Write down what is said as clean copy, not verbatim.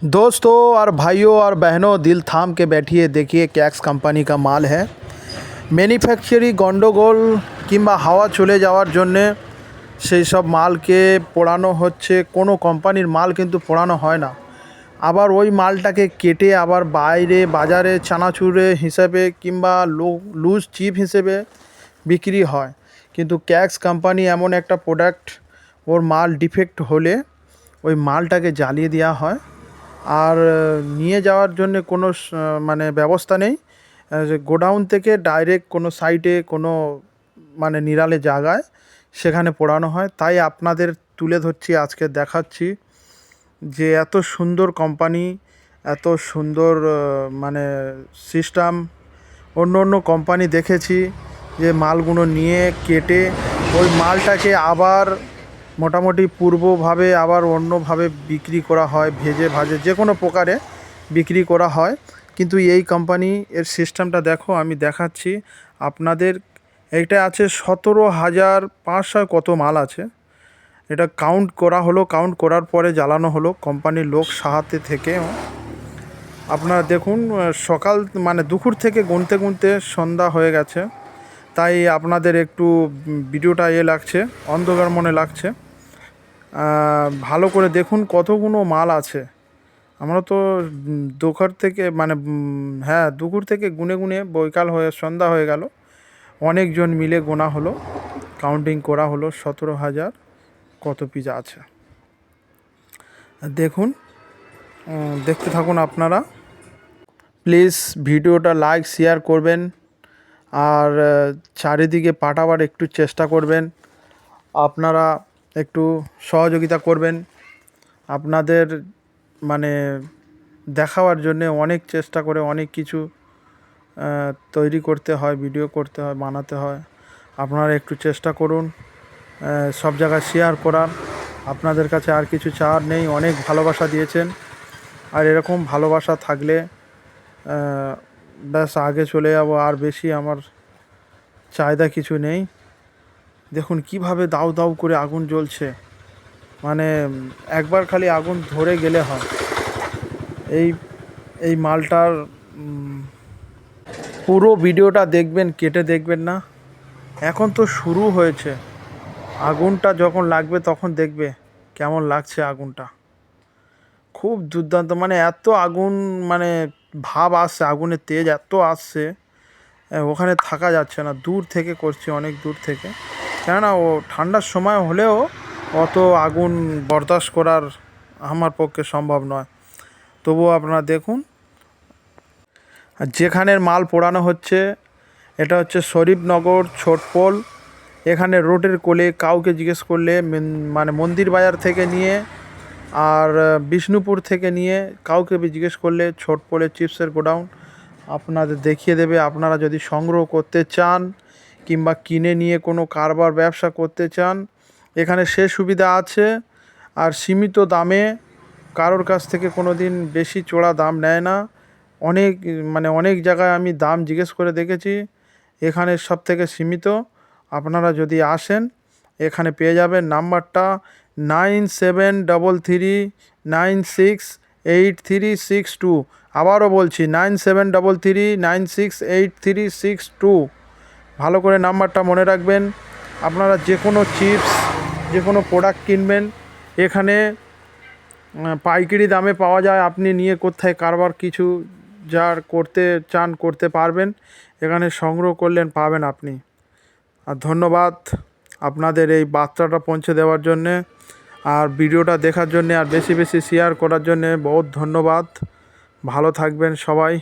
दोस्तों और भाइयों और बहनों, दिल थाम के बैठिए, देखिए कैक्स कंपनी का माल है। ম্যানুফ্যাকচারিং গন্ডগোল কিংবা হাওয়া চলে যাওয়ার জন্যে সেই সব মালকে পোড়ানো হচ্ছে। কোনো কোম্পানির মাল কিন্তু পোড়ানো হয় না, আবার ওই মালটাকে কেটে আবার বাইরে বাজারে চানাচুরে হিসেবে কিংবা লুজ চিপ হিসেবে বিক্রি হয়। কিন্তু ক্যাক্স কোম্পানি এমন একটা প্রোডাক্ট, ওর মাল ডিফেক্ট হলে ওই মালটাকে জ্বালিয়ে দেওয়া হয়, আর নিয়ে যাওয়ার জন্যে কোনো মানে ব্যবস্থা নেই। গোডাউন থেকে ডাইরেক্ট কোনো সাইটে কোনো মানে নিরালে জায়গায় সেখানে পোড়ানো হয়। তাই আপনাদের তুলে ধরছি, আজকে দেখাচ্ছি যে এত সুন্দর কোম্পানি, এত সুন্দর মানে সিস্টেম। অন্য অন্য কোম্পানি দেখেছি যে মালগুলো নিয়ে কেটে ওই মালটাকে আবার মোটামুটি পূর্বভাবে আবার অন্যভাবে বিক্রি করা হয়, ভেজে ভাজে যে কোনো প্রকারে বিক্রি করা হয়। কিন্তু এই কোম্পানি এর সিস্টেমটা দেখো, আমি দেখাচ্ছি আপনাদের। এইটা আছে 17,500 কত মাল আছে। এটা কাউন্ট করা হলো, কাউন্ট করার পরে জ্বালানো হলো কোম্পানির লোক সাহায্যে থেকে। আপনারা দেখুন, সকাল মানে দুপুর থেকে গুনতে গুনতে সন্ধ্যা হয়ে গেছে। তাই আপনাদের একটু ভিডিওটা লাগছে, অন্ধকার মনে লাগছে। ভালো করে দেখুন কতগুলো মাল আছে। আমরা তো দুপুর থেকে মানে দুপুর থেকে গুনে গুনে বৈকাল হয়ে সন্ধ্যা হয়ে গেল, অনেকজন মিলে গোনা হলো, কাউন্টিং করা হলো 17,000 কত পিস আছে। দেখুন, দেখতে থাকুন আপনারা। প্লিজ ভিডিওটা লাইক শেয়ার করবেন, আর চারিদিকে পাঠাবার একটু চেষ্টা করবেন। আপনারা একটু সহযোগিতা করবেন। আপনাদের মানে দেখাবার জন্যে অনেক চেষ্টা করে অনেক কিছু তৈরি করতে হয়, ভিডিও করতে হয়, বানাতে হয়। আপনারা একটু চেষ্টা করুন সব জায়গায় শেয়ার করার। আপনাদের কাছে আর কিছু চাওয়ার নেই, অনেক ভালোবাসা দিয়েছেন, আর এরকম ভালোবাসা থাকলে ব্যাস আগে চলে যাব। আর বেশি আমার চাহিদা কিছু নেই। দেখুন কিভাবে দাউ দাউ করে আগুন জ্বলছে, মানে একবার খালি আগুন ধরে গেলে হয়। এই মালটার পুরো ভিডিওটা দেখবেন, কেটে দেখবেন না। এখন তো শুরু হয়েছে, আগুনটা যখন লাগবে তখন দেখবে কেমন লাগছে আগুনটা। খুব দুর্দান্ত, মানে এত আগুন, মানে ভাব আসছে, আগুনের তেজ এত আসছে, ওখানে থাকা যাচ্ছে না। দূর থেকে করছি, অনেক দূর থেকে, কেননা ও ঠান্ডার সময় হলেও অত আগুন বরদাস্ত করার আমার পক্ষে সম্ভব নয়। তবুও আপনারা দেখুন, আর যেখানের মাল পোড়ানো হচ্ছে এটা হচ্ছে শরীফনগর ছোটপোল। এখানে রোডের কোলে কাউকে জিজ্ঞেস করলে মানে মন্দির বাজার থেকে নিয়ে আর বিষ্ণুপুর থেকে নিয়ে কাউকে জিজ্ঞেস করলে ছোটপোলে চিপসের গোডাউন আপনাদের দেখিয়ে দেবে। আপনারা যদি সংগ্রহ করতে চান কিংবা কিনে নিয়ে কোনো কারবার ব্যবসা করতে চান, এখানে সে সুবিধা আছে। আর সীমিত দামে, কারোর কাছ থেকে কোনো দিন বেশি চড়া দাম নেয় না। অনেক জায়গায় আমি দাম জিজ্ঞেস করে দেখেছি, এখানে সব থেকে সীমিত। আপনারা যদি আসেন এখানে পেয়ে যাবেন। নাম্বারটা 9733968362। আবারও বলছি 9733968362। ভালো করে নাম্বারটা মনে রাখবেন। আপনারা যে কোনো চিপস, যে কোনো প্রোডাক্ট কিনবেন এখানে পাইকারি দামে পাওয়া যায়। আপনি নিয়ে কোথায় কারবার কিছু যার করতে চান করতে পারবেন, এখানে সংগ্রহ করলেন পাবেন আপনি। আর ধন্যবাদ আপনাদের এই বার্তাটা পৌঁছে দেওয়ার জন্যে, আর ভিডিওটা দেখার জন্যে, আর বেশি বেশি শেয়ার করার জন্যে বহুত ধন্যবাদ। ভালো থাকবেন সবাই।